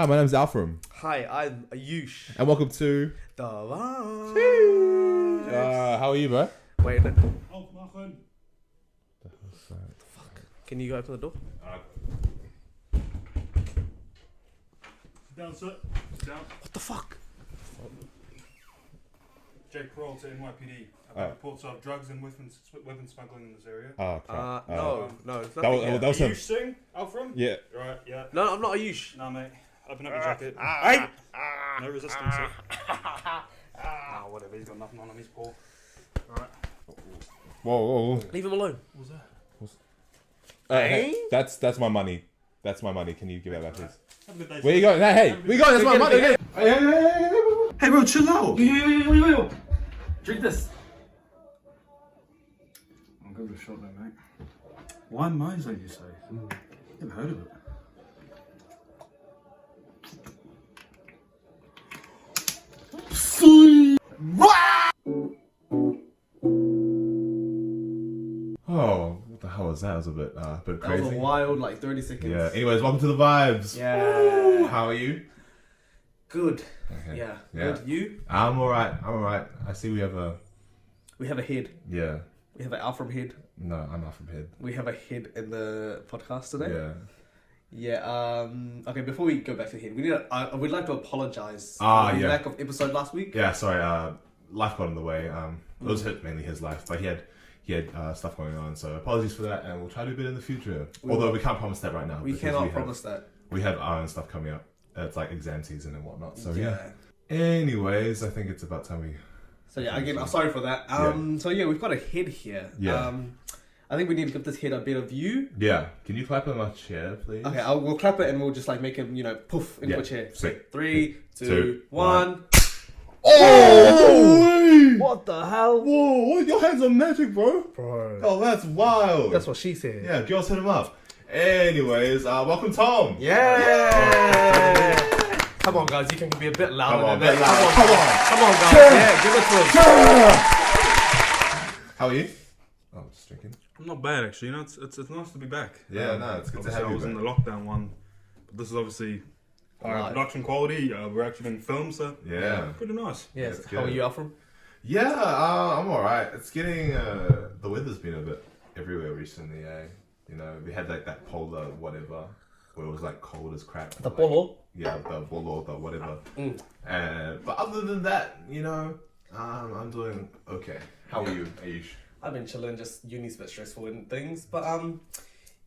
Hi, my name's Alfram. Hi, I'm Ayush. And welcome to The Vibes. how are you, bro? Wait a minute. Oh, my phone. Can you open the door? Down, sir. Down. What the fuck? Jake Peralta, NYPD. I've got reports of drugs and weapon smuggling in this area. Oh, crap. No, it's That nothing was, here. that was him. Ayush Singh, Alfram? Yeah. Right, yeah. No, I'm not Ayush. Nah, mate. Open up your jacket. Hey! No resistance, sir. Nah, whatever. He's got nothing on him. He's poor. Alright. Whoa. Leave him alone. What was that? Hey, that's my money. That's my money. Can you give that back, please? Have a good day, Where you going? Hey, where you going? That's my money. Hey bro, chill out. Yo. Drink this. I'll give it a shot though, mate. Wine miser, you say? Never heard of it. Oh, what the hell was that? That was a bit That crazy. was a wild, 30 seconds. Yeah. Anyways, welcome to the vibes. Yeah. How are you? Good. Okay. Yeah. Yeah. Good. You? I'm alright. I see we have a We have a head. yeah. We have an Alfram head. No, I'm not from head. We have a head in the podcast today. Yeah. Yeah. Okay. Before we go back to the head, we'd like to apologize Ah, for the yeah. lack of episode last week. Yeah. Sorry. Life got in the way. It was mainly his life, but he had stuff going on. So apologies for that, and we'll try to do a bit in the future. Although we can't promise that right now. We because cannot promise that. We have our own stuff coming up. It's like exam season and whatnot. So Yeah. Anyways, I think it's about time we. So yeah, again, I'm sorry for that. So yeah, we've got a head here. Yeah. I think we need to give this head a better view. Yeah. Can you clap on my chair, please? Okay, we'll clap it and we'll just make him, poof into a chair. Sick. 3, 2, Two, 1. Oh! What the hell? Whoa! Your hands are magic, bro. Bro. Oh, that's wild. That's what she said. Yeah, girls hit him up. Anyways, welcome Tom. Yeah! Come on, guys, you can be a bit louder Come on, than that. Come on, Come on, guys. Yeah, give it to us. How are you? Oh, just drinking. I'm not bad, actually. It's nice to be back. Yeah, no, it's good to Obviously, have I you was in back. the lockdown one. But this is obviously Live. production quality. We're actually being filmed, so Yeah. pretty nice. Yes, That's how are good. you, Alfram? Yeah, I'm alright. It's getting, the weather's been a bit everywhere recently, eh? We had that polar whatever, where it was cold as crap. The polo? Yeah, the polo, the whatever. Mm. But other than that, I'm doing okay. How are you, Ayush? I've been chilling, just uni's a bit stressful and things. But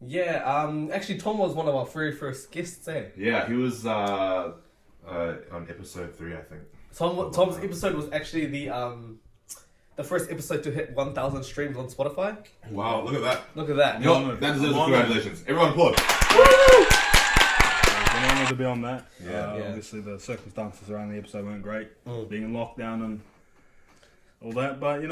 actually Tom was one of our very first guests, eh? Yeah, he was on episode 3, I think. Tom's episode was actually the first episode to hit 1,000 streams on Spotify. Wow, look at that. Look at that. That deserves I'm honored. congratulations. Everyone applaud. It's an honour to be on that. Yeah. Yeah. Obviously, the circumstances around the episode weren't great, Mm. being in lockdown and all that. But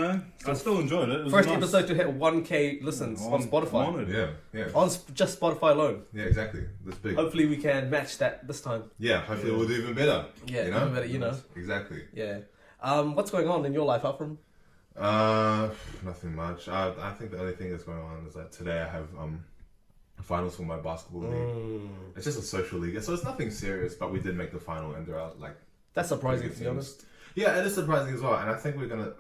I still enjoyed it. It was First nice. episode to hit 1K listens on Spotify. I'm honoured. Yeah. On just Spotify alone. Yeah, exactly. That's big. Hopefully we can match that this time. Yeah, hopefully we'll do even better. Yeah, you know? even better, Exactly. Yeah. What's going on in your life, Alfram? Nothing much. I think the only thing that's going on is that today I have finals for my basketball league. It's just a social league, so it's nothing serious. But we did make the final, and they're out That's surprising, pretty to good be honest. teams. Yeah, it is surprising as well. And I think we're gonna,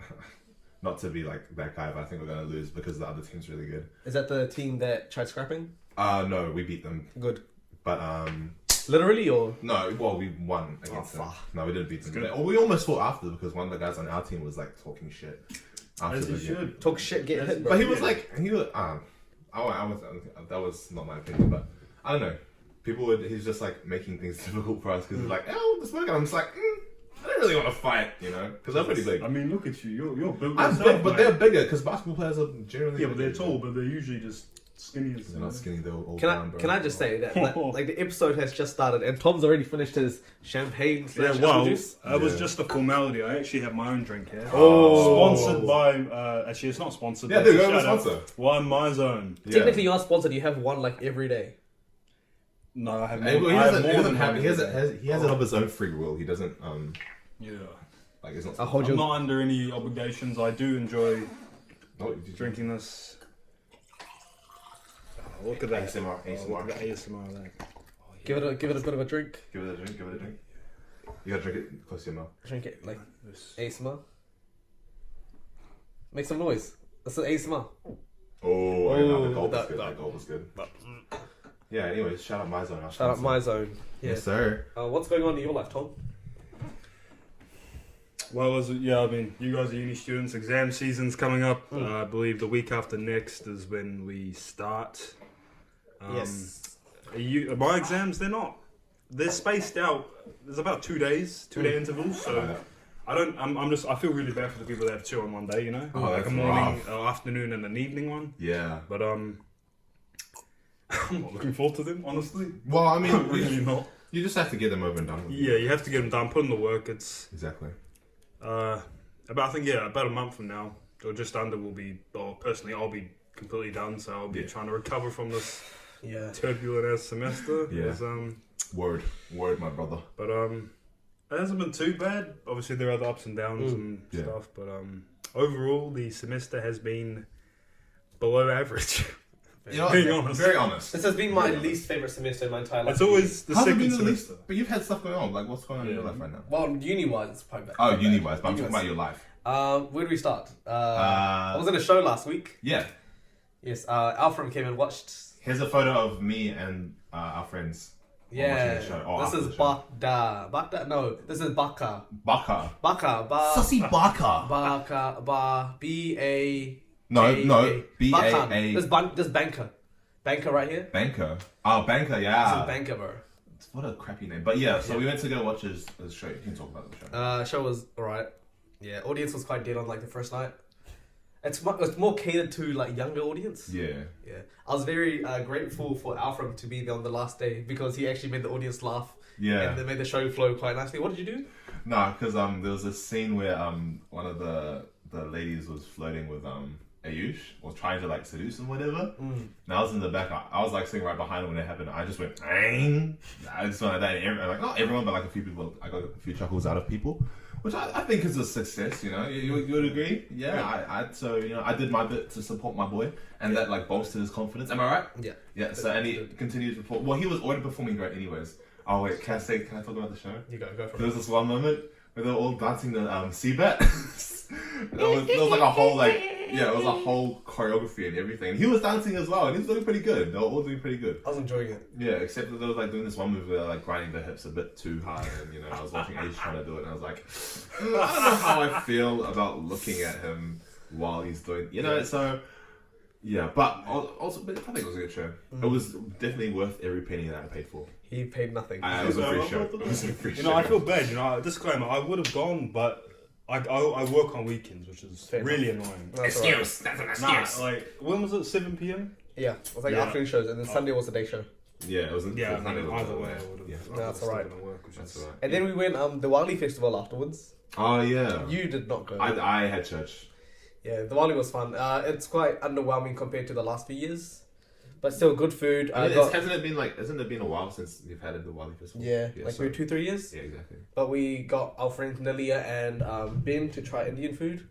not to be that guy, but I think we're gonna lose because the other team's really good. Is that the team that tried scrapping? No, we beat them, Good. but Literally, or? no, well, we won against them. fuck. No, we didn't beat them. good. Or we almost fought after because one of the guys on our team was talking shit. After As the you game. should. Talk shit, get hit, bro. But he was that was not my opinion, but I don't know. He's just making things difficult for us because he's oh, this work, and I'm just I don't really want to fight, because I'm pretty big. I mean, look at you. You're big. I'm yourself, big, but mate. they're bigger because basketball players are generally Yeah, but they're bigger. tall, but they're usually just skinny as They're not skinny, they're all Can round, bro. I just say that the episode has just started and Tom's already finished his champagne / Yeah, apple well, juice. it was Yeah. just a formality. I actually have my own drink here. Oh. Sponsored by, actually it's not sponsored. Yeah, but dude, it's a go with shout out. sponsor. Wine My Zone. Yeah. Technically, you're not sponsored. You have one every day. No, I have more, Hey, well, he I have doesn't, more he doesn't than have. one. He has it of his own free will. He doesn't. Yeah. It's not. I'll hold I'm you. not under any obligations. I do enjoy No, did you drinking this. Oh, look at that. ASMR. Oh, look at the ASMR there. Oh Give it a bit of a drink. Give it a drink. You gotta drink it close to your mouth. Drink it like ASMR. Make some noise. That's an ASMR. Oh, I know, the gold was that- good. That gold was good. Yeah, anyways, shout out My Zone. Shout out My Zone. Yeah. Yes, sir. What's going on in your life, Tom? Well, I mean, you guys are uni students. Exam season's coming up. I believe the week after next is when we start. Yes. My exams, they're spaced out. There's about 2 days, 2-day intervals. So I feel really bad for the people that have 2 on one day, you know? Oh, like that's a morning, rough. afternoon and an evening one. Yeah. But I'm not looking forward to them, honestly. Well, I mean, I'm really not. you just have to get them over and done with. Yeah, you have to get them done, put in the work. It's Exactly. about a month from now, or just under, personally, I'll be completely done. So I'll be trying to recover from this turbulent ass semester. Yeah. Word, my brother. But it hasn't been too bad. Obviously, there are the ups and downs and Yeah. stuff. But overall, the semester has been below average. You know, Being honest. very honest. This has been my least favorite semester in my entire life. It's always the How's it second been the semester. least? But you've had stuff going on. Like, what's going on in your life right now? Well, uni-wise, it's probably bad. Oh, uni-wise, but I'm talking Uni-wise. about your life. Where do we start? I was in a show last week. Yeah. Yes, Alfred came and watched. Here's a photo of me and our friends. Yeah, watching the show. Oh, this after is the show. Bakda. No, this is Baka. Baka. Baka. Baka. Baka. B-A. No, Bakan. B-A-A. This banker. Banker right here. Banker. Oh, Banker, This yeah. is banker, bro. What a crappy name. But yeah, so we went to go watch his show. You can talk about the show. Show was alright. Yeah, audience was quite dead on like the first night. It's more catered to like younger audience. Yeah. Yeah, I was very grateful for Alfred to be there on the last day because he actually made the audience laugh. Yeah. And they made the show flow quite nicely. What did you do? No, because there was this scene where one of the ladies was flirting with Ayush, was trying to like seduce him, whatever. And I was in the back. I was like sitting right behind him when it happened. I just went, "Ang!" I just went like that. And like not everyone, but like a few people. I got a few chuckles out of people, which I think is a success. You know, you would agree? Yeah. So you know, I did my bit to support my boy, and that like bolstered his confidence. Am I right? Yeah. Yeah. So and he continued to perform. Well, he was already performing great, anyways. Oh wait, can I talk about the show? You go for There it. was this one moment where they were all dancing the C-bet. there was like a whole it was a whole choreography and everything. And he was dancing as well, and he was doing pretty good. They were all doing pretty good. I was enjoying it. Yeah, except that they were like doing this one move where they're like grinding their hips a bit too hard, and you know I was watching Age trying to do it, and I was like, I don't know how I feel about looking at him while he's doing, you know. So yeah, but also, but I think it was a good show. It was definitely worth every penny that I paid for. He paid nothing. It was a free show. It was a free show. I feel bad. Disclaimer: I would have gone, but I work on weekends, which is Fair really annoying. That's all right. That's an excuse. Like when was it? 7 p.m. Yeah, it was like Yeah. afternoon shows, and then Sunday was the day show. Yeah, it wasn't. Yeah, it was kind of either way, I would have. Yeah. That's alright. That's alright. And then we went the Wali festival afterwards. Oh yeah. You did not go. I had church. Yeah, the Wali was fun. It's quite underwhelming compared to the last few years, but still good food. Hasn't it been a while since you've had the Wali Festival? Yeah, like so- maybe 2-3 years. Yeah, exactly. But we got our friends Nalia and Ben to try Indian food,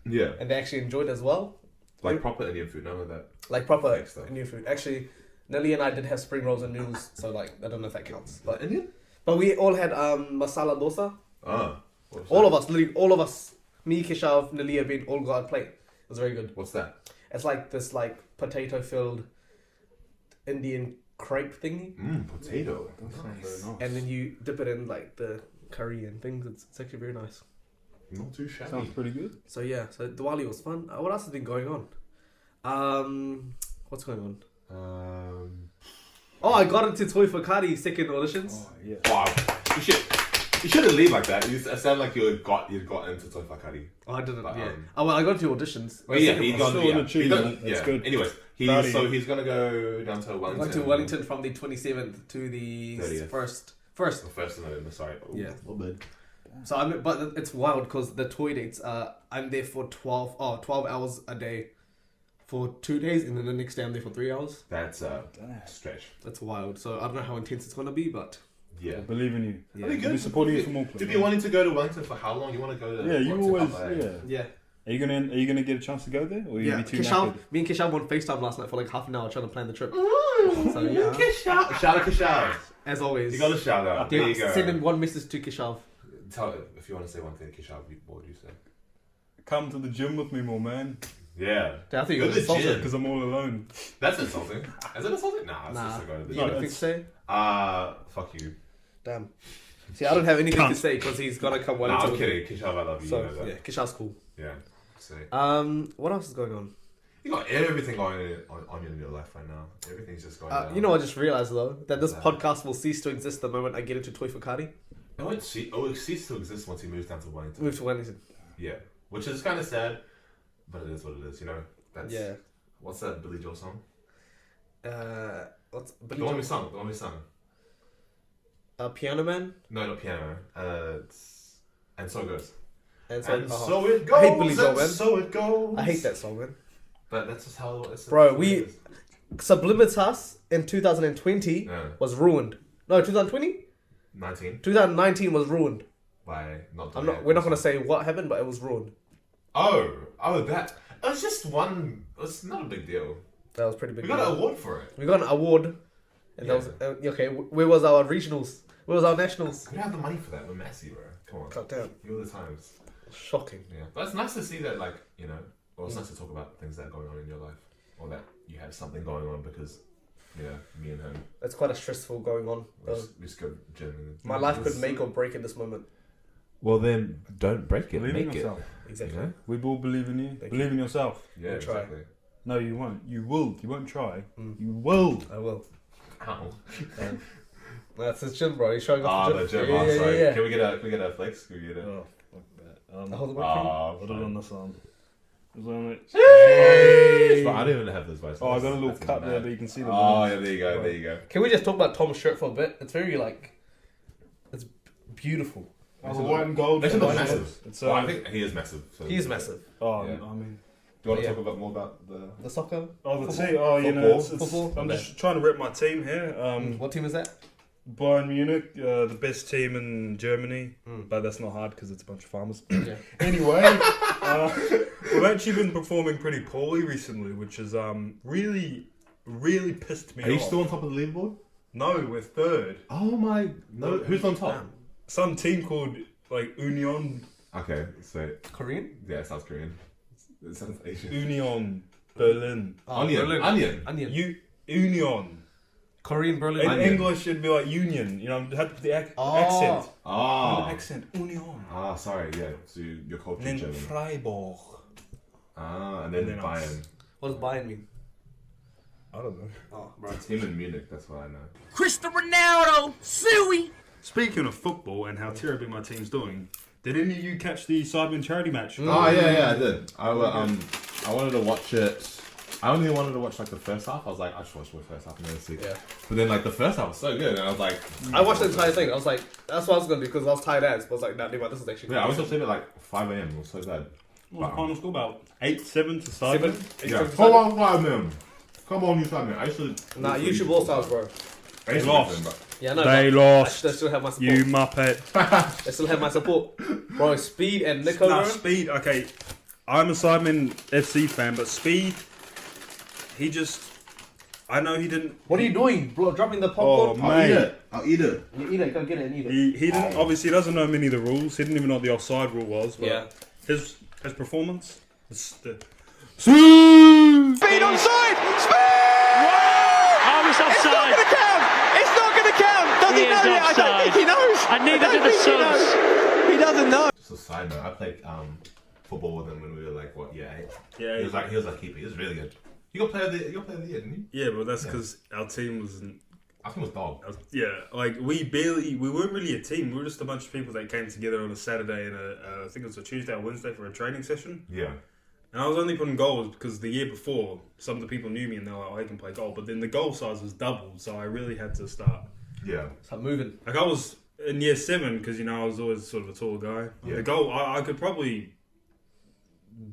Yeah, and they actually enjoyed it as well. like proper Indian food, none of that. Like proper Fake stuff. Indian food. Actually, Nalia and I did have spring rolls and noodles, so like I don't know if that counts. But Indian? we all had masala dosa. Ah, All of us, literally all of us. Me, Keshav, Nalia, Ben, all got a plate. It was very good. What's that? It's like this like potato filled Indian crepe thingy, Potato. and then you dip it in like the curry and things. It's actually very nice. Not too shabby. Sounds pretty good. So yeah, so Diwali was fun. What else has been going on? What's going on? Oh, I got into Toy for Kari second auditions. Oh yeah. Wow, you shouldn't leave like that. You sound like you'd got into Toy Fakari. Oh, I didn't. But, Yeah. Oh well, I got into auditions. Well, yeah, Second he's one. gone. Still an Yeah, achievement. That's good. Anyways, he's gonna go down to I Wellington. went to Wellington from the 27th to the 30th. First. The 1st of November. Sorry. Oh, Yeah. Well, bad. So but it's wild because the toy dates. I'm there for 12 hours a day, for 2 days, and then the next day I'm there for 3 hours. That's a stretch. That's wild. So I don't know how intense it's gonna be, but Yeah. I believe in you. yeah, That'd be We're good. supporting you from Auckland. Did you wanting to go to Wellington for how long? You want to go to? Yeah, you what's it always. called, Yeah. yeah. Are you gonna get a chance to go there, or are you Yeah, be too Keshav, knackered? me and Keshav on FaceTime last night for like half an hour trying to plan the trip. So yeah. Shout out Keshav. as always. You got a shout out. There you go. Send in one message to Kishav. Tell if you want to say one thing to Kishav, what would you say? Come to the gym with me more, man. Yeah. I think Go you're to the insulted. gym. Because I'm all alone. That's insulting. Is it insulting? Nah, it's just going to the You got gym. anything to say? Fuck you. Damn. See, I don't have anything to say because he's gonna come one Nah, into I'm kidding. Kishav, I love you. So you know that. yeah, Kishav's cool. Yeah. Say. What else is going on? You got everything going on in your life right now. Everything's just going down. You know, I just realized though that this What's that? podcast will cease to exist the moment I get into Toy for Cardi. It will cease to exist once he moves down to Wellington. Move to Wellington. Yeah. Which is kind of sad, but it is what it is, you know? That's, Yeah. What's that Billy Joel song? What's The one we sung. Piano Man? No, not Piano. It's... And So It Goes. And so, So it goes. I hate Billy Joel, and man. So it goes. I hate that song, man. But that's just how it's... Bro, Sublimitas in 2020 was ruined. No, 2020? 19. 2019 was ruined. By not We're doing not gonna say what happened, but it was ruined. Oh, that. It was just one... It's not a big deal. That was pretty big. We got an award for it. We got an award. And that was... okay, where was our regionals? Where was our nationals? We don't have the money for that. We're messy, bro. Come on. God damn. You all the times. Shocking. Yeah. But it's nice to see that, like, you know... Well, it's nice to talk about things that are going on in your life. Or that you have something going on because... Yeah, me and him. It's quite a stressful going on. We just go gym. My life could make or break in this moment. Well, then don't break it. Believe in Make yourself. it. Exactly. You know? We will believe in you. Thank Believe in yourself. Yeah, We'll try. exactly. No, you won't. You will. You won't try. You will. I will. Ow. That's his gym, bro. He's showing off The gym. Yeah, yeah, Sorry. yeah. Can we get a flex? Can we get a... Oh, fuck that. Hold the mic. Put it on the sun. It was on it. Hey! But I don't even have those biceps. Oh, I got a little That's cut there, mad. but you can see the. Oh, yeah, there you go. There you go. Can we just talk about Tom's shirt for a bit? It's very like, it's beautiful. Oh, the white and gold. That's not massive. It's, Well, I think he is massive. So He is massive. Oh, Yeah. I mean. Do you want to Yeah. talk about more about the... The soccer. Oh, the Football? team. Oh, you know, Football? I'm just trying to rep my team here. What team is that? Bayern Munich, the best team in Germany, but that's not hard because it's a bunch of farmers. Yeah. Anyway, we've actually been performing pretty poorly recently, which is really, really pissed me off. Are you still on top of the leaderboard? No, we're third. Oh my... No, who's on top? Some team called like Union Okay, so... Korean? Yeah, it sounds Korean. It sounds Asian. Berlin. Berlin. Onion. Union. Korean Berlin. In Onion. English, it'd be like union. You know, you have to put the accent. Ah. Accent. Union. Ah, sorry, yeah. So your culture And then German. Freiburg. Ah, and then And then Bayern. What does Bayern mean? I don't know. Oh, bro. It's him in Munich, that's what I know. Cristiano Ronaldo, Suey. Speaking of football and how terribly my team's doing, did any of you catch the Cyberman charity match? Oh, yeah, I did. I wanted to watch it. I only wanted to watch like the first half. I was like, I just watched the first half and then see. Yeah. But then like the first half was so good, and I was like, I watched the entire thing. I was like, that's what I was gonna do because I was tired ass. But I was like, nah, this is actually. yeah, I was gonna sleep at like 5 a.m. It was so bad. What was the final score about? 8-7 to Cyberman? Yeah. Come on, 5 a.m. Come on, you Simon. I should. Nah, YouTube All Stars, bro. They lost. Yeah, no. They but lost. They still have my support. You muppet. They still have my support, bro. Speed and Nico, Nah, bro. Speed, okay. I'm a Cyberman FC fan, but Speed, he just... I know he didn't... What are you doing, bro? Dropping the popcorn? Oh, mate. I'll eat it. You eat it. Go get it and eat it. He didn't... Obviously, he doesn't know many of the rules. He didn't even know what the offside rule was. But Yeah. His performance... Speed onside! Speed! I was offside. It's not going to count! Does he He is know it? I don't offside. think he knows! And neither I do don't the think he knows. Suns. He doesn't know. Just a side note, I played football with him when we were like what, year 8. Yeah, He was like keeper. He was really good. You got player of the year, didn't you? Yeah, but that's because our team wasn't... I think it was dog. Yeah, like we weren't really a team. We were just a bunch of people that came together on a Saturday and I think it was a Tuesday or Wednesday for a training session. Yeah. And I was only putting goals because the year before, some of the people knew me and they were like, oh, I can play goal. But then the goal size was doubled, so I really had to start. Yeah. Start moving. Like I was in year 7 because, you know, I was always sort of a tall guy. Yeah. The goal, I could probably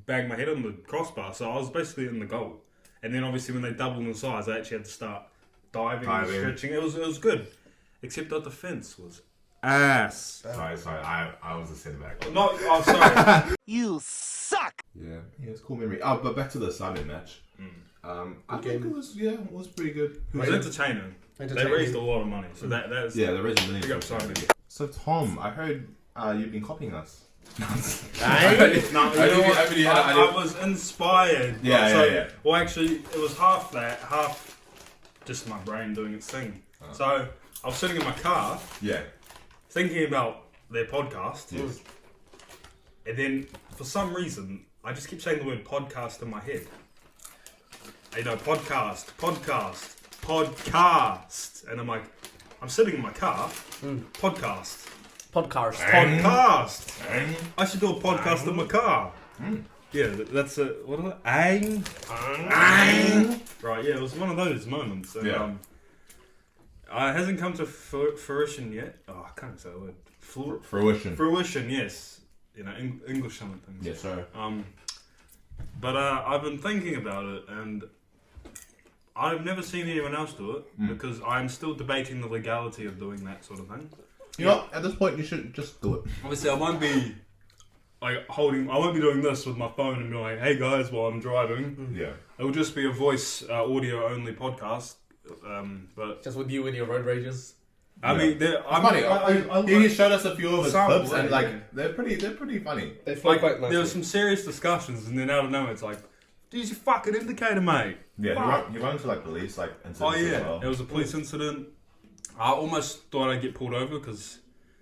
bang my head on the crossbar, so I was basically in the goal. And then obviously when they doubled in size, I actually had to start diving and stretching. It was good. Except our defence was ass. Sorry. I was a centre back. Not, oh, sorry. You suck! Yeah, it's a cool memory. But back to the Simon match. I think it was pretty good. It was entertaining. They raised a lot of money, so that's they're raising millions. big up Simon. So Tom, I heard you've been copying us. No, you know what? I was inspired. Yeah. Well, actually, it was half that, half just my brain doing its thing. So I was sitting in my car, thinking about their podcast, and then for some reason I just keep saying the word podcast in my head. You know, podcast, and I'm like, I'm sitting in my car, podcast. I should do a podcast in my car. Yeah, that's a what is it? Ang. Right, yeah, it was one of those moments. And, it hasn't come to fruition yet. Oh, I can't say the word. Fruition, yes. You know, English some things. Yes, sir. But I've been thinking about it, and I've never seen anyone else do it because I'm still debating the legality of doing that sort of thing. You know, at this point, you should just do it. Obviously, I won't be doing this with my phone and be like, "Hey guys," while I'm driving. Yeah. It will just be a voice, audio only podcast. But just with you and your road rages. I mean, he showed us a few of his clips, and like they're pretty funny. They fly quite nicely. There were some serious discussions, and then out of nowhere, it's like, "Use your fucking indicator, mate." Yeah, you run into like police incidents. Oh yeah, as well. it was a police incident. I almost thought I'd get pulled over because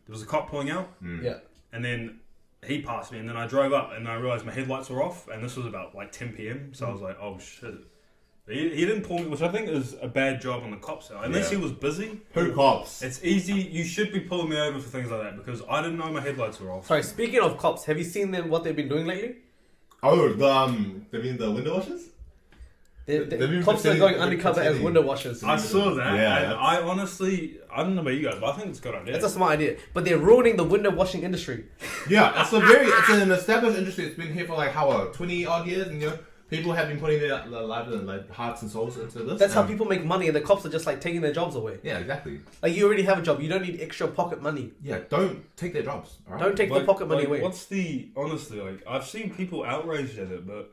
there was a cop pulling out. Yeah. And then he passed me, and then I drove up, and I realised my headlights were off, and this was about like 10 p.m. So I was like, "Oh shit." He didn't pull me, which I think is a bad job on the cops' side. Unless he was busy. Who cops? It's easy. You should be pulling me over for things like that because I didn't know my headlights were off. Sorry, speaking of cops, have you seen them? What they've been doing lately? Oh, they mean the window washers? The cops are going undercover as window washers. I saw that. Yeah, and I honestly, I don't know about you guys, but I think it's a good idea. That's a smart idea. But they're ruining the window washing industry. Yeah, it's an established industry. It's been here for 20 odd years, and people have been putting their lives and hearts and souls into this. That's how people make money, and the cops are just taking their jobs away. Yeah, exactly. You already have a job. You don't need extra pocket money. Yeah, don't take their jobs. All right? Don't take the pocket money away. Honestly, I've seen people outraged at it, but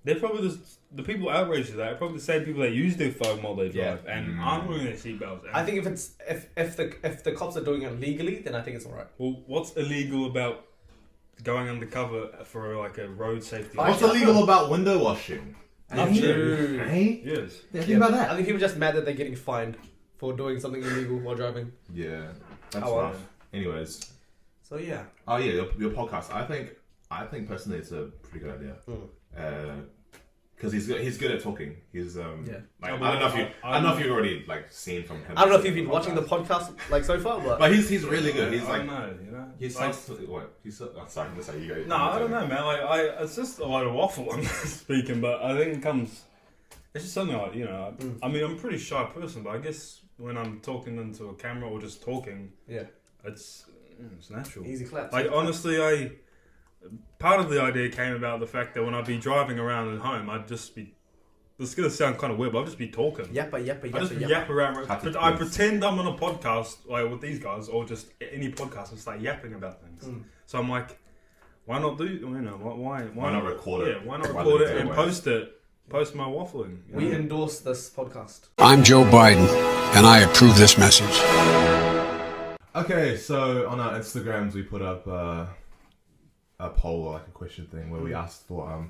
they're probably the people outraged at that are probably the same people that use their phone while they drive and aren't wearing their seatbelts. I think if the cops are doing it legally, then I think it's alright. Well, what's illegal about going undercover for a road safety? What's illegal about window washing? Nothing. Hey? Yes. Yeah, think about that. I think people are just mad that they're getting fined for doing something illegal while driving. Yeah, that's well. rough. Anyways. So yeah. Oh yeah, your podcast. I think personally it's a pretty good idea. Because he's good at talking. He's I don't know if you've already seen from him. I don't know if you've been watching the podcast so far, but he's really good. He's I don't know, he sounds what? Sorry, that's how you go. No, I don't know, man. It's just a lot of waffle I'm speaking, but I think it's just something I mean, I'm a pretty shy person, but I guess when I'm talking into a camera or just talking, it's natural. Easy clap. Honestly, part of the idea came about the fact that when I'd be driving around at home, I'd just be. This is gonna sound kind of weird, but I'd just be talking. Yap around. I pretend I'm on a podcast with these guys, or just any podcast, and start yapping about things. So I'm like, why not do? Why not record it? Yeah, why not record it and post it? Post my waffling. We endorse this podcast. I'm Joe Biden, and I approve this message. Okay, so on our Instagrams we put up a poll or a question thing where we asked for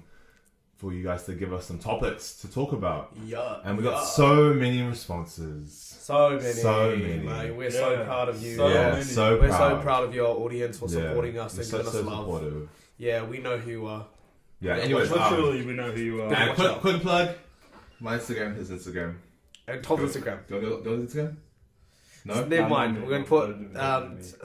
you guys to give us some topics to talk about. Yeah. And we got so many responses. So many. Mate, we're so proud of you. We're so proud of your audience for supporting us and giving us love. Supportive. Yeah, we know who you are. Yeah, anyways. Literally, we know who you are. Quick plug. My Instagram, his Instagram. And Tom's Instagram. Do you want Instagram? No? Never mind. We're going to put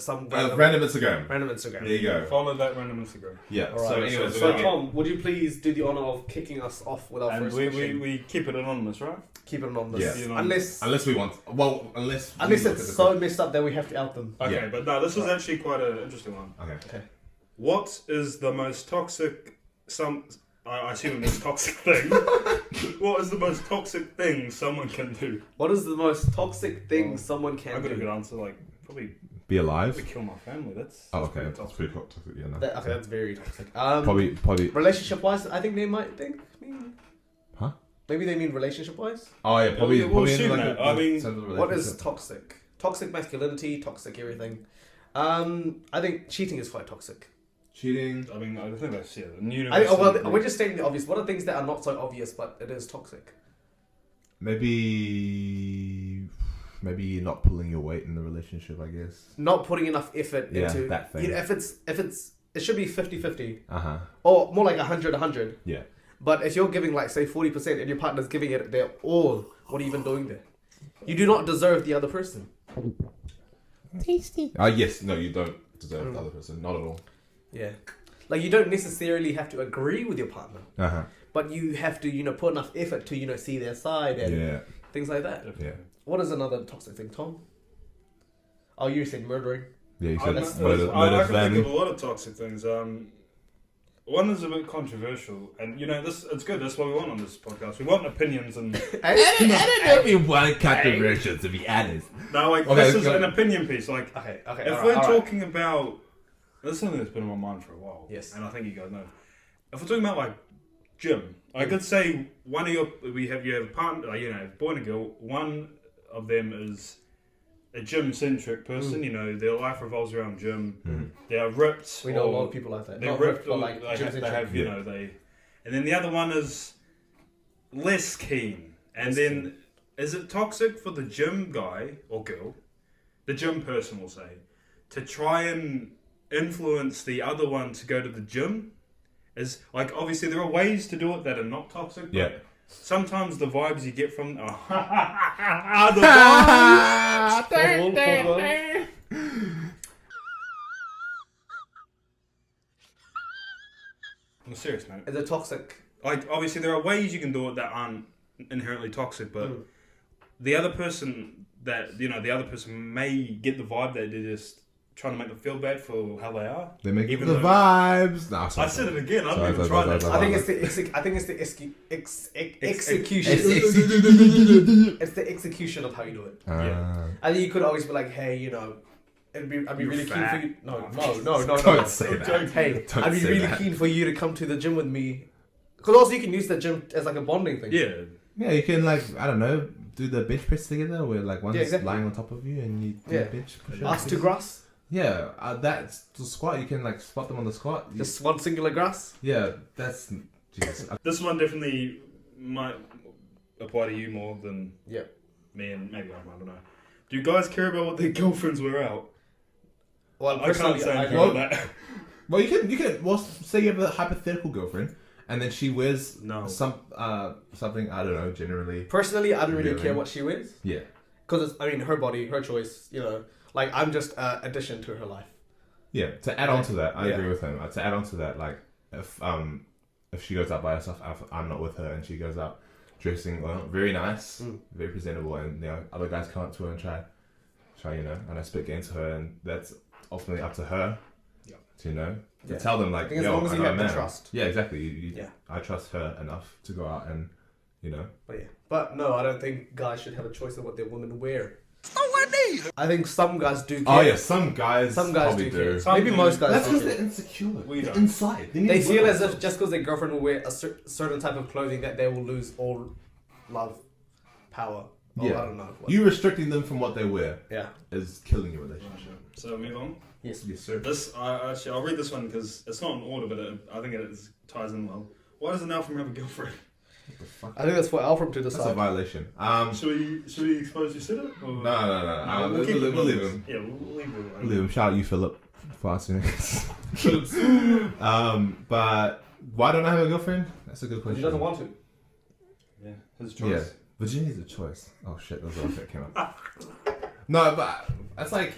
some random Instagram. Random Instagram. There you go. Follow that random Instagram. Yeah. All right. So Tom, would you please do the honor of kicking us off with our first question? We keep it anonymous, right? Keep it anonymous. Yeah. Unless we want. Well, unless it's so messed up that we have to out them. Okay, Yeah. but no, this was actually quite an interesting one. Okay. What is the most toxic? I assume it's toxic thing. What is the most toxic thing someone can do? What is the most toxic thing someone can I've got a do? good answer. Probably be alive. probably kill my family. That's Okay, that's pretty toxic. Yeah, no. That's very toxic. Probably. Relationship wise, I think they might think. Huh? Maybe they mean relationship-wise. Oh yeah, probably. We'll probably assume in that. a I mean, sense of What is relationship. toxic? Toxic masculinity, toxic everything. I think cheating is quite toxic. Cheating? I mean, I think that's We're just stating the obvious. What are things that are not so obvious, but it is toxic? Maybe not pulling your weight in the relationship, I guess. Not putting enough effort Yeah, into that thing. If it should be 50-50. Uh-huh. Or more like 100-100. Yeah. But if you're giving like say 40% and your partner's giving it their all, what are you even doing there? You do not deserve the other person. Tasty. Yes, no, you don't deserve the other person. Not at all. Yeah. Like you don't necessarily have to agree with your partner. Uh-huh. But you have to, put enough effort to, see their side and things like that. Yeah. What is another toxic thing, Tom? Oh, you said murdering. Yeah, you I said can murder think family. of a lot of toxic things. One is a bit controversial, and it's good. That's what we want on this podcast. We want opinions and. I don't know if you want controversial, to be honest. No, like Okay, this is go. an opinion piece. Like, Okay. if we're talking about, this is something that's been on my mind for a while. Yes. And I think you guys know. If we're talking about like gym, I could say you have a partner, boy and a girl. One of them is a gym-centric person. Their life revolves around gym. They are ripped. We know a lot of people like that. They're Not ripped, but or like they gyms have, and they. And then the other one is less keen. And then, is it toxic for the gym guy or girl, the gym person will say, to try and influence the other one to go to the gym? Is like, obviously there are ways to do it that are not toxic. But Yeah. sometimes the vibes you get from the vibes. I'm serious, man. Is it toxic? Like, obviously there are ways you can do it that aren't inherently toxic, but the other person may get the vibe that they're just trying to make them feel bad for how they are. They make Even the though- vibes. No, I said it again. I Sorry, haven't even sorry, tried sorry, that. I think it's the execution. It's the execution of how you do it. Yeah. I think you could always be like, hey, I'd be really keen for you. No. Don't say that. Hey, Don't I'd be say really that. keen for you to come to the gym with me. Because also you can use the gym as like a bonding thing. Yeah. Yeah, you can do the bench press together where like one's exactly. lying on top of you and you do the bench push Ass to grass. Yeah, that's the squat. You can like spot them on the squat. Just one singular grass. Yeah, that's Jesus. This one definitely might apply to you more than Yeah. me and maybe I don't know. Do you guys care about what their girlfriends wear out? Well, I can't personally, say I anything don't. about that. Well, you can. Well, say you have a hypothetical girlfriend, and then she wears something. I don't know. Generally, Personally, I don't really care what she wears. Yeah. Because it's her body, her choice. Like I'm just addition to her life. Yeah. To add on to that, I agree with him. To add on to that, like if she goes out by herself, I'm not with her, and she goes out dressing very nice, very presentable, and other guys come up to her and try, and I spit game to her, and that's ultimately up to her. To tell them like, as long as you have the trust. Yeah, exactly. I trust her enough to go out and, But no, I don't think guys should have a choice of what their women wear. I think some guys do care. Oh yeah, some guys do care. Some Maybe do. most guys That's don't because care. they're insecure. We don't. Inside. They feel as if just because their girlfriend will wear a certain type of clothing that they will lose all love, power. I don't know. You restricting them from what they wear Yeah. is killing your relationship. So move on. Yes, sir. This I'll read this one because it's not in order, but I think it ties in well. Why doesn't Alfred have a girlfriend? I think that's for Alfred to That's a decide. violation. Should we expose you said it? Or? No. We'll We'll leave him. Yeah, we'll leave him. We'll leave him. Shout out you, Philip. For asking. But why don't I have a girlfriend? That's a good question. He doesn't want to. Yeah, his choice. Yeah, Virginia's a choice. Oh shit, that's what that came up. No, but that's like,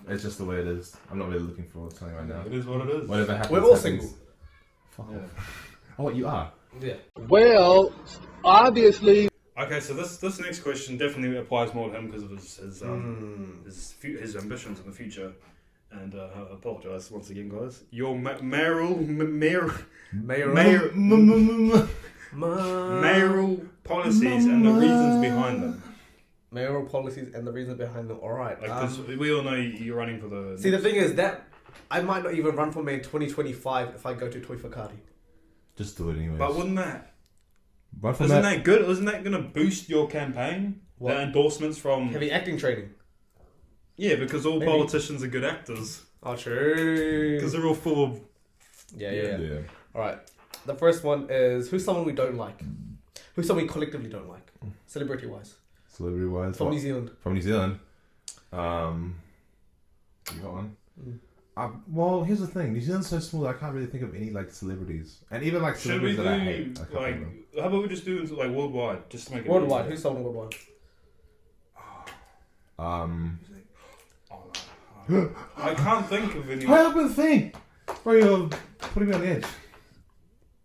it's just the way it is. I'm not really looking forward to something right now. It is what it is. Whatever happens. We're all happens. single. Fuck Yeah. off. Oh, you are? Yeah. Well, obviously. Okay, so this next question definitely applies more to him because of his ambitions in the future. And I apologise once again, guys. Your mayoral policies and the reasons behind them. Mayoral policies and the reasons behind them. All right. Because we all know you're running for the. See, the thing is that I might not even run for mayor in 2025 if I go to Toy Fakati. Just do it anyway. But wouldn't that But from Isn't that good? Isn't that going to boost your campaign? What? The endorsements from... Heavy acting training. Yeah, because all Maybe. politicians are good actors. Oh, true. Because they're all full of... Yeah. All right. The first one is who's someone we don't like? Who's someone we collectively don't like? Celebrity-wise. Celebrity-wise? From New Zealand. From New Zealand. You got one? Well, here's the thing. New Zealand's so small that I can't really think of any like celebrities, and even like Should we celebrities do, that I hate. I can't like... think of them. How about we just do it like worldwide? Just to make it Worldwide. easier. Who's someone worldwide? I can't think of any... Hurry up and think! Bro, you're putting me on the edge.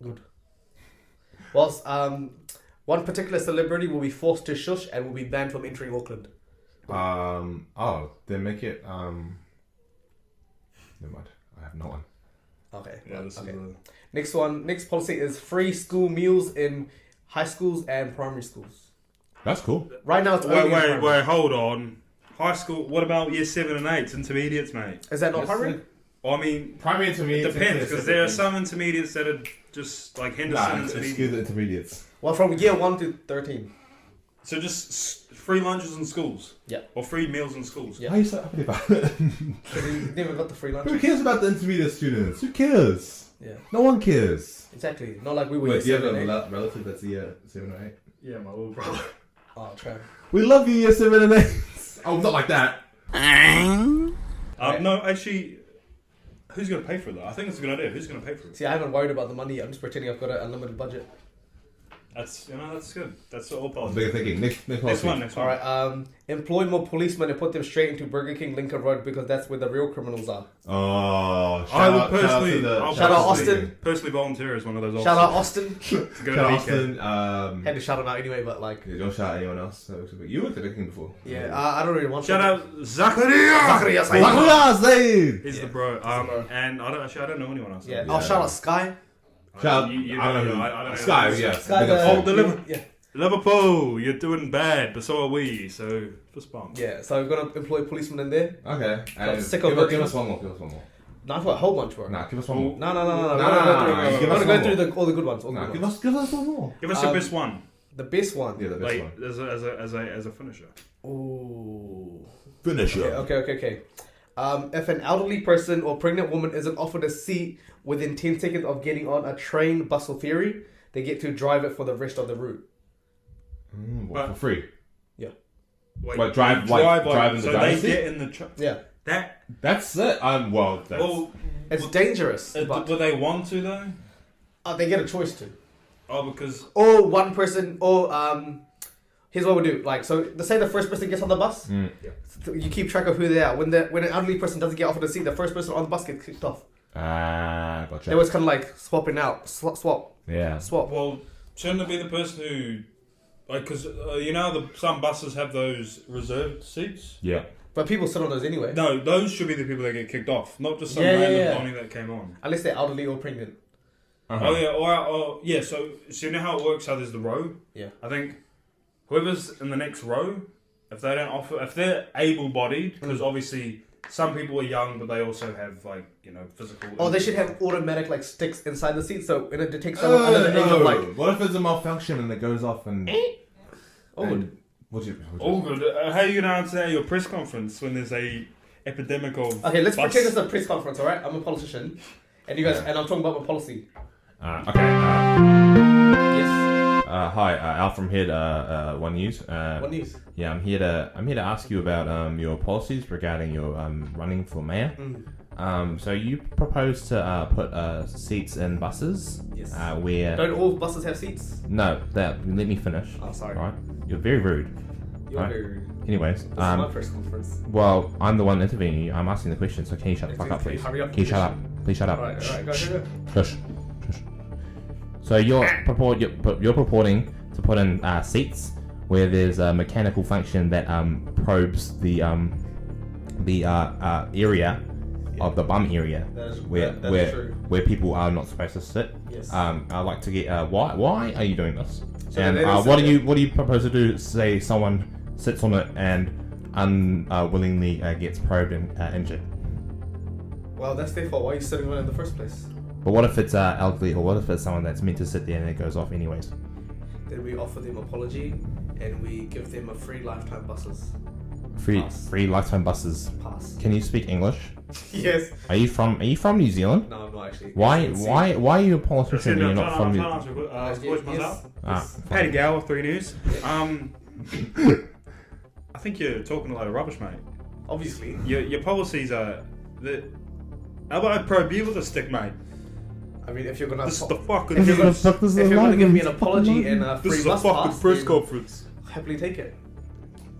Good. Whilst one particular celebrity will be forced to shush and will be banned from entering Auckland. Then make it never mind. I have no one. Okay. Yeah, this okay. is a... Next policy is free school meals in high schools and primary schools. That's cool. Right now it's only in primary. Wait, hold on. High school, what about year 7 and 8? Intermediates, mate. Is that not Yes, primary? I mean, Primary, it intermediate. depends, because there are some intermediates that are just like Henderson Excuse intermediate. the intermediates. Well, from year 1 to 13. So just free lunches in schools? Yeah. Or free meals in schools? Yeah. Why are you so happy about it? So we never got the free lunch. Who cares about the intermediate students? Who cares? Yeah. No one cares. Exactly. Not like we were Wait, do you year have 7 a and 8. relative that's year 7 or 8? Yeah, my little brother. Oh, Trav. We love you, year 7 and 8. Oh, not like that. No, actually, who's going to pay for it though? I think it's a good idea. Who's going to pay for it? See, I haven't worried about the money. I'm just pretending I've got an unlimited budget. That's good. That's all politics. Bigger thinking. Next Next one. All right. Employ more policemen and put them straight into Burger King Lincoln Road because that's where the real criminals are. Oh, I would personally, Shout out Austin. Personally volunteer as one of those. Shout out Austin. To go Shout to out Austin. Austin. Had to shout him out anyway, but like, Yeah, don't shout at anyone else. You worked at Burger King before. yeah, I don't really want Shout to. out Zachariah. He's the bro. And I don't know anyone else. Yeah. Oh, shout out Sky. Shout out, You I don't know. I don't know. Sky, yeah. Sky, Big up. Liverpool, you're doing bad, but so are we. So just bump. Yeah. So we're gonna employ policemen in there. Okay. And sick of give us one more. No, I've got a whole bunch, bro. Nah, give us one more. No. Nah, We're give us gonna one go through more. all the good ones. Nah, give us one more. Give us your best one. The best one. Yeah, the best Like one. as a finisher. Ooh. Finish it. Okay. If an elderly person or pregnant woman isn't offered a seat within 10 seconds of getting on a train, bus, or ferry, they get to drive it for the rest of the route. For free. Yeah. Wait, drive in the so driver's they seat? get in the truck. Yeah. That's it. That's... It's dangerous, but do they want to though? they get a choice to. Oh, because Or one person, or here's what we do. Like, so let's say the first person gets on the bus. So you keep track of who they are. When an elderly person doesn't get offered a seat, the first person on the bus gets kicked off. Gotcha. They was kind of like swapping out, swap. Yeah. well, shouldn't it be the person who, like, because some buses have those reserved seats. Yeah. But people sit on those anyway. No, those should be the people that get kicked off, not just some Yeah, random yeah. Donnie that came on. Unless they're elderly or pregnant. Uh-huh. Oh yeah, or yeah. So you know how it works? How there's the row. Yeah. I think whoever's in the next row, if they don't offer, if they're able-bodied, because obviously some people are young, but they also have physical. Oh, they should have automatic like sticks inside the seat, so when it detects someone under the age of like. What if it's a malfunction and it goes off and... Oh, good. All good. How are you gonna answer that at your press conference when there's a epidemic of? Okay, let's bus? pretend it's a press conference, alright? I'm a politician. And you guys, and I'm talking about my policy. Okay. Yes. Hi, Al from Head One News. What news? Yeah, I'm here to ask you about your policies regarding your running for mayor. So you propose to put seats in buses. Yes. Where Don't all buses have seats? no, let me finish. Oh, sorry. Right, you're very rude. You're Right. very rude. Anyways, This is my press conference. well, I'm the one interviewing you. I'm asking the question, so can you shut the fuck up, Can you please? hurry up? Can you shut up? Please shut up. Alright, go. Shush. So you're purporting to put in seats where there's a mechanical function that probes the area of the bum area That's true. where people are not supposed to sit. Yes. I'd like to get why are you doing this? So And they don't what sit do you propose to do? Say someone sits on it and unwillingly gets probed and injured. Well, that's their fault. Why are you sitting on it in the first place? But what if it's elderly, or what if it's someone that's meant to sit there and it goes off anyways? then we offer them apology, and we give them a free lifetime buses Pass. Free lifetime buses. pass. Can you speak English? Yes. Are you from New Zealand? No, I'm not actually. Why are you a Listen, politician and you're not from New Zealand? voice myself. Yes. Paddy Gower, 3 News. I think you're talking a lot of rubbish, mate. Obviously. Your policies are... How about I probe you with a stick, mate? I mean, if you're gonna This is the fucking... if you're gonna, This is if you're gonna give me an fucking apology and a free This is a bus fucking pass, press then conference. happily take it.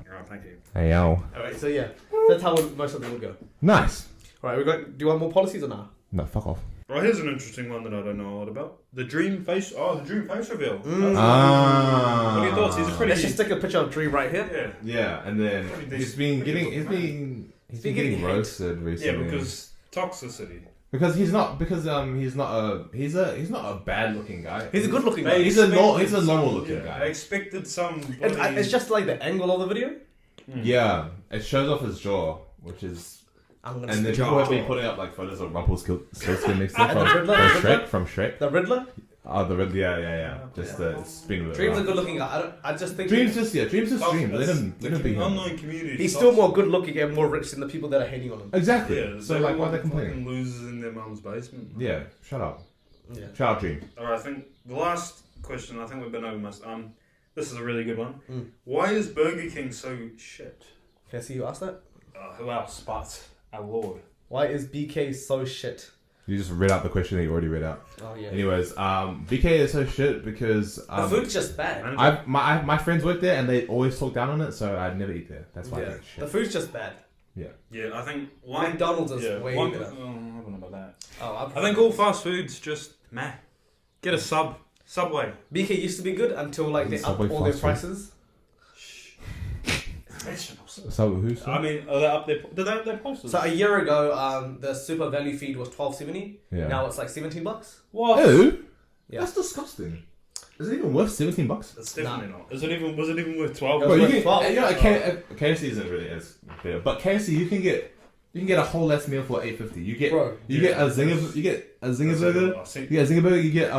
Alright, thank you. Hey yo. Alright, so yeah, that's how most of them will go. Nice. Alright, do you want more policies or not? No, fuck off. Right, here's an interesting one that I don't know a lot about. The dream face... Oh, the dream face reveal. What are your thoughts? He's a pretty... Let's just stick a picture of Dream right here. Yeah. Yeah, and then he's been getting getting roasted Yeah, recently. because toxicity. He's not a bad looking guy. He's a good looking guy. He's a normal looking I guy. expected some... It's just like the angle of the video. Yeah, it shows off his jaw, which is. I'm gonna And then speak people have jaw. been putting up like photos of Rumpelstiltskin next to And the Riddler? from Shrek. The Riddler. Oh, the Riddler, yeah. Just it's been a bit Dream's a rough. good looking guy. I just think Dreams just Dreams. Let him be him. Online community. he's still more good looking and more rich than the people that are hating on him. Exactly. Yeah, So like, why are they complaining? fucking losers in their mum's basement. Yeah, shut up. Yeah. Shut up, Dream. Alright, I think the last question, I think we've been over most. This is a really good one. Mm. Why is Burger King so shit? Can I see you ask that? Who else but our Lord? Why is BK so shit? You just read out the question that you already read out. Oh yeah. Anyways, BK is so shit because The food's just bad. my friends work there and they always talk down on it, so I'd never eat there. That's why I Yeah. think it's The shit. food's just bad. Yeah, I think one. McDonald's is way one, better. I don't know about that. Oh, I think all fast food's just meh. Get a Subway. BK used to be good until like they upped Subway all their fast food. prices. So who's? I mean, are they up there? Did they up their prices? So a year ago, the super value feed was $12.70. Yeah. Now it's like $17. What? Ew. Yeah. That's disgusting. Is it even worth $17? It's definitely not. Was it even worth 12? It Bro, was you worth can, 12. you know, KFC isn't really as fair, but KFC you can get a whole less meal for $8.50. You get Bro, you get a zinger burger, you get a zinger burger, you get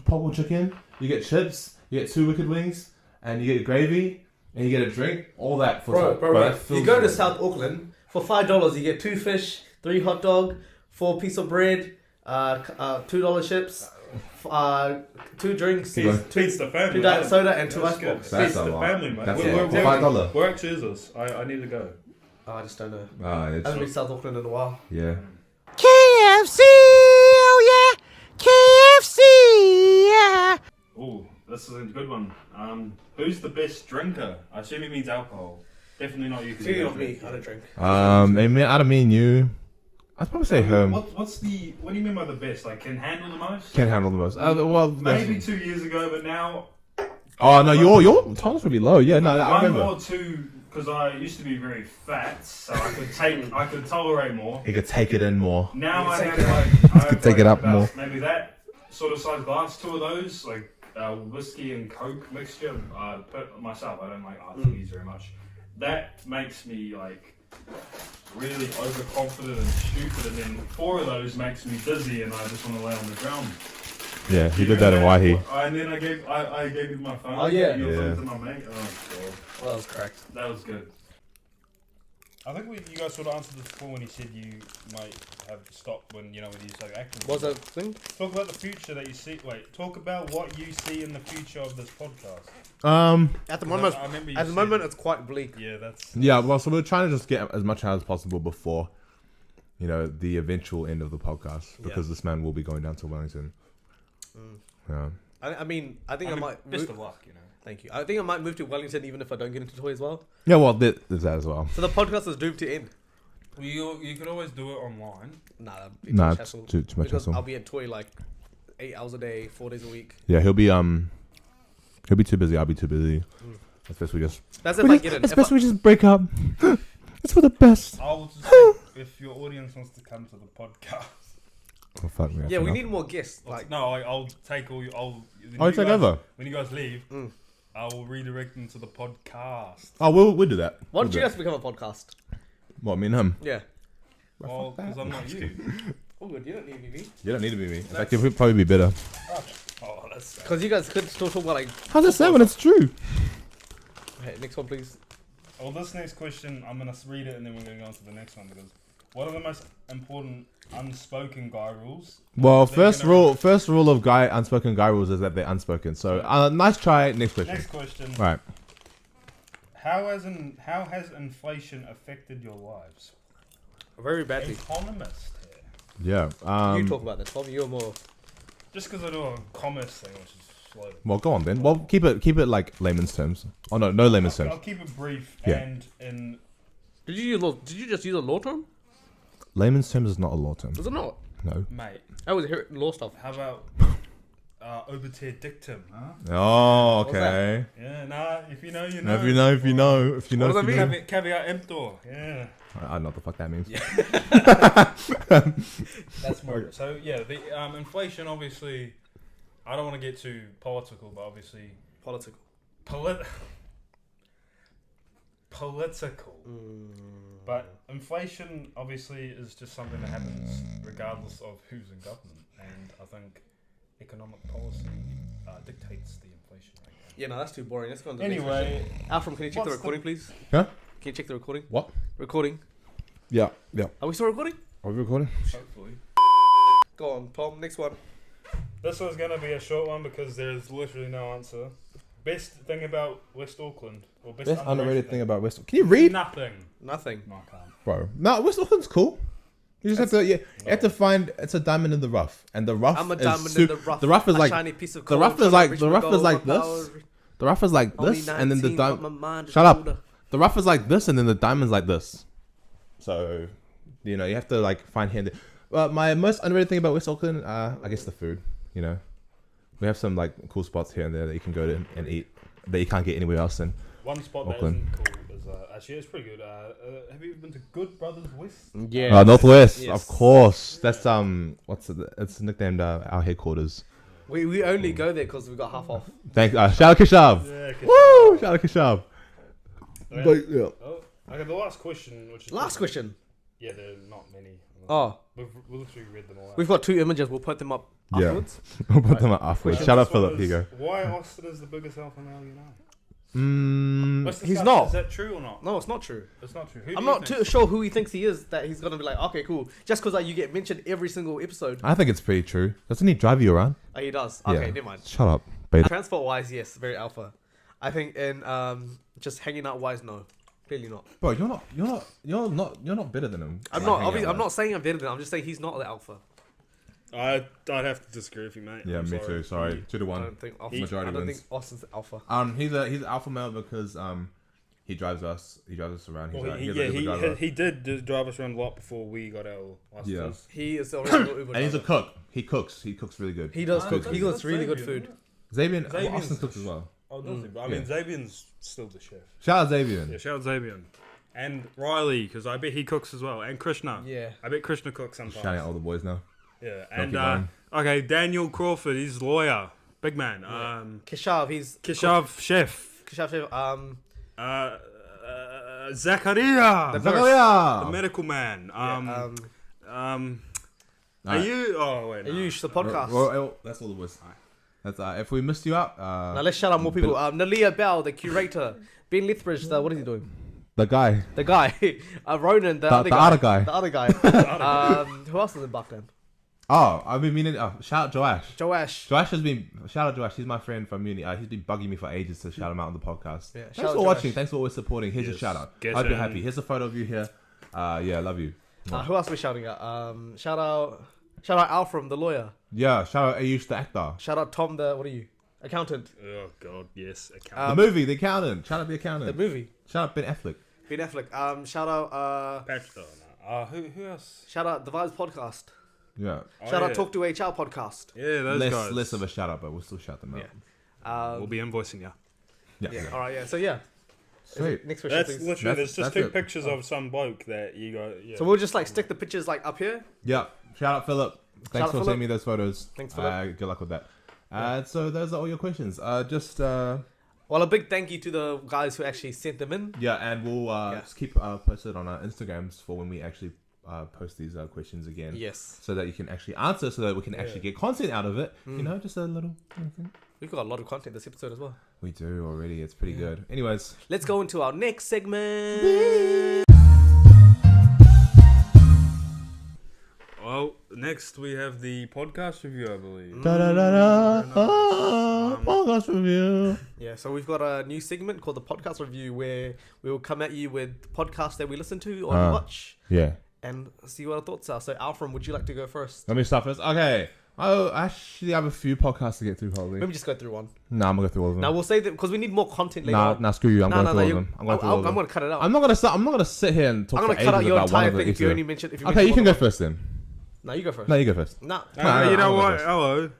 popcorn chicken, you get chips, you get 2 wicked wings, and you get gravy, and you get a drink. All that for bro. that fills You go to me. South Auckland for $5. You get 2 fish, 3 hot dog, 4 piece of bread, $2 chips, 2 drinks, Feeds the family. two diet soda, and 2 That's ice good. box. That's Feeds a the lot. family, mate. That's Where- a lot. where- For $5. Where actually is this? I need to go. Oh, I just don't know. Ah, I haven't been it's, to South Auckland in a while. yeah. KFC, oh yeah, KFC, yeah. Oh, this is a good one. Who's the best drinker? I assume he means alcohol. Definitely not you. 'cause you Speaking don't of me, drink. I don't drink. Out of me and you, I'd probably say him. What do you mean by the best? Like, can handle the most? Can handle the most. Well, Maybe 2 years ago, but now Oh no, your tolerance would be low. Yeah, no, I one remember. or two. Because I used to be very fat, so I could tolerate more. He could take it in more. Now I take have it like take it up about more. Maybe that sort of size glass, 2 of those, like whiskey and Coke mixture. Myself, I don't like RTDs very much. That makes me like really overconfident and stupid, and then 4 of those makes me dizzy, and I just want to lay on the ground. Yeah, he did that in Waihi. And then I gave you my phone. Oh, yeah. Your phone Yeah. to my mate. Oh god, Well, that was correct. that was good. I think you guys sort of answered this before when you said you might have stopped when you started acting. What's that thing? Talk about the future that you see. Wait, talk about what you see in the future of this podcast. At the I moment, remember you at the said- moment, it's quite bleak. Yeah, that's. Yeah, well, so we're trying to just get as much out as possible before, the eventual end of the podcast, because this man will be going down to Wellington. Yeah. I mean, I think I might. Best of luck, Thank you. I think I might move to Wellington even if I don't get into toy as well. Yeah, well, there's that as well. So the podcast is doomed to end. Well, you could always do it online. Nah, that'd be Nah, too it's hassle. too much Because hassle. I'll be at toy like 8 hours a day, 4 days a week. Yeah, he'll be too busy. I'll be too busy. It's best we just. That's if I get in. It's If best I- we just break up. It's for the best. I'll just think if your audience wants to come to the podcast. Oh fuck me. Yeah, we need more guests. Like, No, I'll take all you. Oh, you take over. When you guys leave, I will redirect them to the podcast. Oh, we'll do that. why We'll don't do you that. guys become a podcast? What, me and him? Yeah. Well, because I'm not you. Oh, good. You don't need me. You don't need to be me. In fact, you'll probably be better. Oh, Because you guys could still talk about like. How's that sad when it's true? Okay, next one, please. Well, this next question, I'm going to read it and then we're going to go on to the next one because what are the most important unspoken guy rules? Well, first rule of unspoken guy rules is that they're unspoken. So, nice try. Next question. Next question. Right. How has inflation affected your lives? Very badly. Economist here. Yeah. You talk about that, Tom. You're more. Just because I do a commerce thing, which is slow. Well, go on then. Well, keep it like layman's terms. Oh no layman's terms. I'll keep it brief Yeah. and in. Did you just use a law term? Layman's terms is not a law term. Is it not? No. Mate, I was hearing law stuff. how about obiter dictum, huh? Oh, okay. Yeah, nah, if you know, you know. If you know, if you know, if you know. What does that mean? Caveat emptor, yeah. I don't know what the fuck that means. That's more. So, yeah, the inflation, obviously, I don't want to get too political, but obviously... Political. Political. But inflation, obviously, is just something that happens regardless of who's in government. And I think economic policy dictates the inflation rate. Yeah, no, that's too boring. Let's go on to the Anyway... next question. Alfred, can you check the recording, please? Huh? Can you check the recording? What? Recording. Yeah. Are we still recording? Are we recording? Hopefully. Go on, Tom. Next one. This one's going to be a short one because there's literally no answer. Best thing about West Auckland? Or Best underrated thing about West. Can you read? Nothing. Nothing. No, I can't. Bro. No, West Auckland's cool. You just have to, you have to find. It's a diamond in the rough, and the rough. I'm a is diamond in the rough. The rough is a like shiny piece of the gold, rough is like Richmond gold, my this. power. The rough is like Only this, and then the 19, but my diamond. mind is Shut up. older. The rough is like this, and then the diamond's like this. So, you know, you have to like find here. My most underrated thing about West Auckland, I guess the food. You know, we have some like cool spots here and there that you can go to and eat that you can't get anywhere else in. One spot Auckland. that isn't cool is actually it's pretty good. Have you ever been to Good Brothers West? Yeah. Northwest, Yes. of course. That's what's it? It's nicknamed our headquarters. We only go there because we got half off. Thank shout out Kishav. Yeah. Woo! Shout out Kishav. Yeah. But yeah. Oh, okay. The last question, which is Last question. Yeah, there are not many. Oh, We've literally read them all out. we've got 2 images. We'll put them up Yeah. afterwards. We'll put them afterwards. Question Shout out this one Philip. Here you is, go. Why Austin is the biggest alpha male you know? Let's He's discuss, not. Is that true or not? No, it's not true. It's not true. Who I'm do you not think? too sure who he thinks he is. That he's gonna be like, okay, cool. Just because like you get mentioned every single episode. I think it's pretty true. Doesn't he drive you around? Oh, he does. Yeah. Okay, never mind. Shut up, beta. Transport wise, yes, very alpha. I think in just hanging out wise, no, clearly not. Bro, you're not better than him. I'm not. Obviously, I'm not saying I'm better than him. I'm just saying he's not the alpha. I'd have to disagree with you, mate. Yeah, I'm me too. Sorry, 2-1. I don't think Austin, Majority I don't wins. think Austin's the alpha. He's an alpha male because he drives us around. He's Well, he's a good driver. he did drive us around a lot before we got our licenses. He is the original Uber And he's a driver. cook. He cooks really good. He does cook. that's- He cooks that's really good Xavier, food. Xavier, Xavier's Austin cooks as well. Oh, does he? But I mean, Xavier's still the chef. Shout out Xavier. Yeah, shout out Xavier. And Riley, because I bet he cooks as well. And Krishna. Yeah. I bet Krishna cooks sometimes. Shouting out all the boys now. Yeah. keep And, going. okay, Daniel Crawford, he's lawyer. Big man. Keshav, he's Keshav, chef. Keshav. Zakaria, the Zakaria. medical man. Are Alright. you? Oh, wait. No. Ayush, the podcast. Well, that's all the boys. That's if we missed you out. Now let's shout out more people. Nalia Bell, the curator. Ben Lethbridge, what is he doing? The guy. The guy. Ronan, the other guy. The other guy. Who else is in Buckland? Oh, I've been meaning. Shout out Joash. Joash Has been. Shout out Joash. He's my friend from uni. He's been bugging me for ages to shout him out on the podcast. Yeah, Thanks for watching. Thanks for always supporting. Here's your shout out. Get Hope you're in. happy. Here's a photo of you here. Yeah, love you. Who else are we shouting at? Shout out Alfram, the lawyer. Yeah, shout out Ayush, the actor. Shout out Tom, the accountant. Oh God, yes. The movie, The Accountant. Shout out The Accountant. The movie. Shout out Ben Affleck. Ben Affleck. Shout out. Patrick. Who else? Shout out the Vibes podcast. Yeah. Shout out Talk to HR podcast. Yeah, those guys. Less of a shout out, but we'll still shout them out. Yeah. We'll be invoicing you. Yeah. All right. Yeah. So yeah. Sweet. Next question, That's please. literally. There's just two it. pictures of some bloke that you got. Yeah. So we'll just like stick the pictures like up here. Yeah. Shout out Philip. Thanks out for Philip. sending me those photos. Thanks, Philip. Good luck with that. So those are all your questions. Well, a big thank you to the guys who actually sent them in. Yeah, and we'll just keep posted on our Instagrams for when we actually post these questions again. Yes. So that you can actually answer, so that we can actually get content out of it. You know, just a little thing. We've got a lot of content this episode as well. We do already. It's pretty good. Anyways, let's go into our next segment. Well, next we have the podcast review, I believe. Podcast review. Yeah, so we've got a new segment called the podcast review, where we will come at you with podcasts that we listen to or watch. Yeah. And see what our thoughts are. So, Alfred, would you like to go first? Let me start first. Okay. Oh, actually, I have a few podcasts to get through, probably. Maybe just go through one. Nah, I'm gonna go through all of them. Now we'll say that because we need more content later. Nah, screw you. I'm going through all of them. I'm gonna cut it out. I'm not gonna sit here and talk. I'm gonna for cut out ages your about one entire of the thing if you issues. only mention. Okay, you can go first then. No, you go first. No, you go first. No. You know what? first. Hello.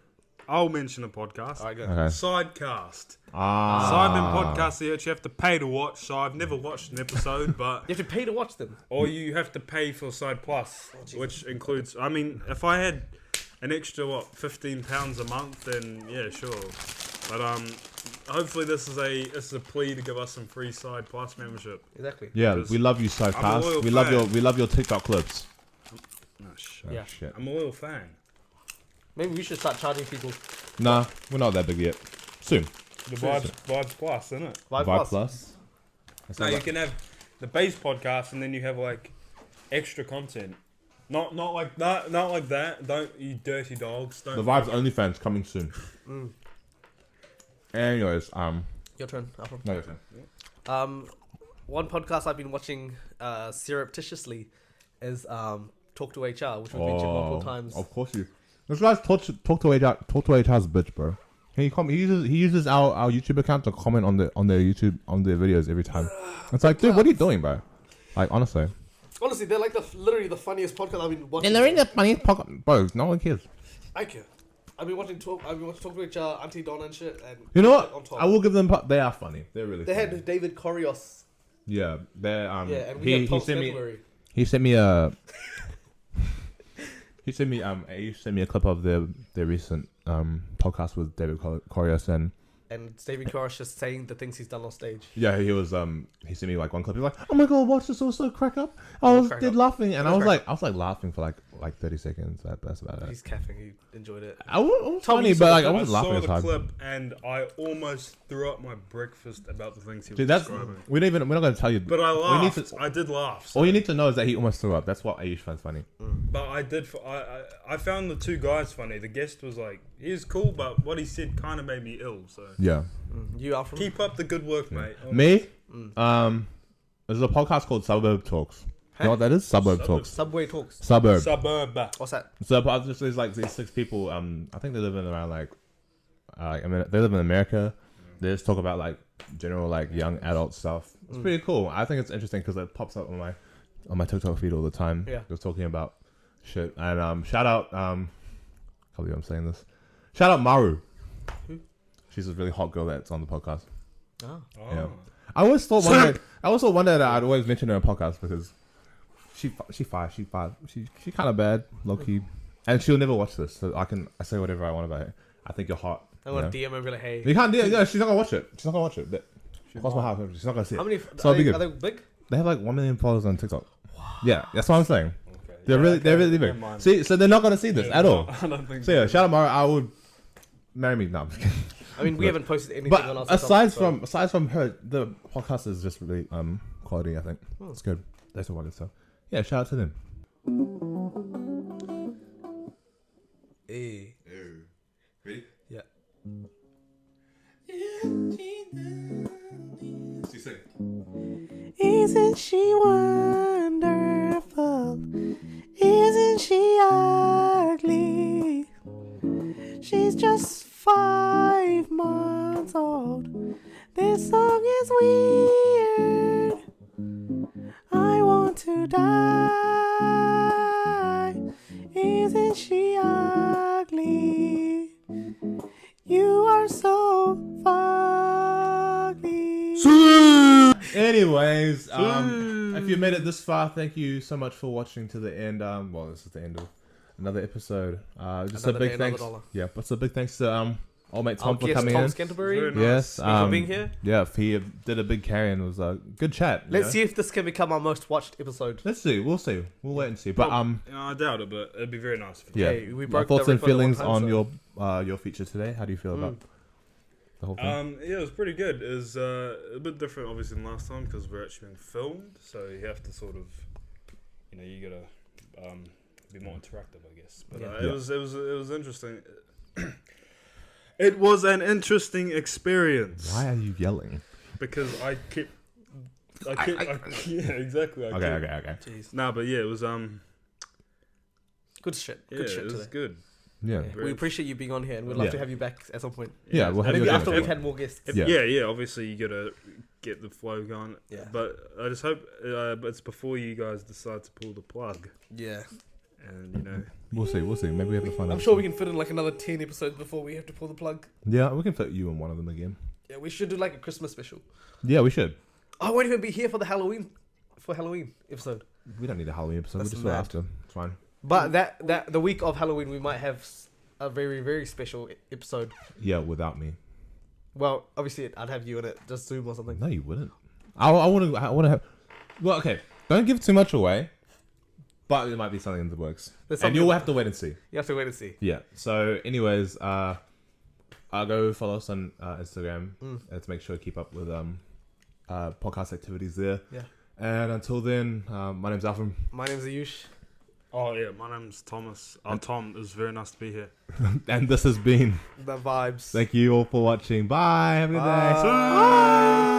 I'll mention a podcast. All right, go. Okay. Sidecast. Ah. Simon podcast that you actually have to pay to watch. So I've never watched an episode, but You have to pay to watch them. or you have to pay for Side Plus, which includes. I mean, if I had an extra £15 a month, then yeah, sure. But hopefully this is a plea to give us some free Side Plus membership. Exactly. Yeah, Because we love you, I'm a Sidecast. loyal We love your TikTok clips. No, shit. Oh, Yeah. shit. I'm a loyal fan. Maybe we should start charging people. Nah, we're not that big yet. Soon. The Vibes Plus, isn't it? Vibe Plus. No, you can have the base podcast and then you have like extra content. Not like that. Not like that. Don't, you dirty dogs. Don't. The Vibes OnlyFans coming soon. Anyways, Your turn, Alfred. no, your turn. One podcast I've been watching surreptitiously is Talk to HR, which we've mentioned multiple times. Of course you. This guy's talk to HR's bitch, bro. He uses our YouTube account to comment on their videos every time. It's like, dude, what are you doing, bro? Like, honestly. Honestly, they're like literally the funniest podcast I've been watching. And they're in the funniest podcast, bro. No one cares. Thank you. I've been watching Talk to HR, Auntie Donna and shit. And You know what? On top. I will give them. They are funny. They're really. They funny. had David Corios. Yeah, they're Yeah, and we had Tom February. He sent me a. He sent me a clip of their recent podcast with David Corios and David Corios just saying the things he's done on stage. yeah, he sent me like one clip. He was like, "Oh my god, watch this! Also crack up!" I was laughing, and I was like laughing for like 30 seconds. That's about it. He's caffing. He enjoyed it. I was Tom, funny, you but saw like the I I wasn't laughing saw as the hard. clip and I almost threw up my breakfast about the things he was Dude, that's describing. we're not going to tell you. But I laughed. We need to, I did laugh. So. all you need to know is that he almost threw up. That's what Ayush finds funny. But I did. I found the two guys funny. The guest was like, he was cool, but what he said kind of made me ill. So Yeah. You, Alfred? keep up the good work, mate. Me? There's a podcast called Suburb Talks. You know what that is? Suburb Talks. Subway Talks. Suburb. Suburb. What's that? So there's like these 6 people. I think they live in around like, I mean, they live in America. They just talk about like general like young adult stuff. It's pretty cool. I think it's interesting because it pops up on my TikTok feed all the time. Yeah. Just talking about shit. And shout out, can't believe I'm saying this. Shout out Maru. Who? She's a really hot girl that's on the podcast. Oh. Yeah. I always thought one day that I'd always mention her on podcast because she kind of bad, low key, and she'll never watch this, so I say whatever I want about her. I think you're hot. I'm gonna DM her and be like, hey. You can't do it. Yeah, she's not gonna watch it. She's not gonna watch it. But cross my heart. She's not gonna see it. How many? So Are they big? They have like 1 million followers on TikTok. Wow. Yeah, that's what I'm saying. Okay. They're really big. See, so they're not gonna see this at all. I don't think So yeah, shout out Mara. I would marry me. No, I'm just kidding. I mean, we haven't posted anything But on our aside TikTok, from her, the podcast is just really quality. I think it's good. That's what it is. So yeah, shout out to them. Hey. Ready? Yeah. Isn't she wonderful? Isn't she ugly? She's just 5 months old. This song is weird. I want to die. Isn't she ugly? You are so fugly. Anyways, if you made it this far, thank you so much for watching to the end. Well, this is the end of another episode. Just Another a big day, another thanks. dollar. Yeah, but a big thanks to old mate Tom for guest coming Tom in. Scanterbury. Very nice. Yes, Thank you for being here. Yeah, he did a big carry and it was a good chat. Let's see if this can become our most watched episode. Let's see. We'll see. We'll wait and see. But I doubt it, but it'd be very nice. If you yeah. Hey, we My broke thoughts the and record at one feelings time, on your feature today. How do you feel about the whole thing? Yeah, it was pretty good. It was a bit different, obviously, than last time because we're actually being filmed, so you have to sort of, you gotta be more interactive, I guess. But it was interesting. It was an interesting experience. Why are you yelling? Because I kept. Yeah, exactly. Okay. Jeez. Nah, but yeah, it was Good shit. yeah, Good shit it was today. good. Yeah. We appreciate you being on here and we'd love to have you back at some point. Yeah, we'll have Maybe you after again. we've had more guests. Yeah. Obviously, you gotta get the flow going. Yeah. But I just hope it's before you guys decide to pull the plug, Yeah. and We'll see. Maybe we have to find out. I'm sure we can fit in like another 10 episodes before we have to pull the plug. Yeah, we can fit you in one of them again. Yeah, we should do like a Christmas special. Yeah, we should. I won't even be here for the Halloween episode. We don't need a Halloween episode. That's We'll just do it mad. after. It's fine. But that the week of Halloween we might have a very, very special episode. Yeah, without me. Well, obviously I'd have you in it, just Zoom or something. No, you wouldn't. I want to have. Well, okay. Don't give too much away. But there might be something in the works, and you'll have to wait and see. You have to wait and see. Yeah. So, anyways, I'll go follow us on Instagram to make sure to keep up with podcast activities there. Yeah. And until then, my name's Alvin. My name's Ayush. Oh yeah, my name's Thomas. Tom, it was very nice to be here. And this has been The Vibes. Thank you all for watching. Bye. Have a good day. Bye.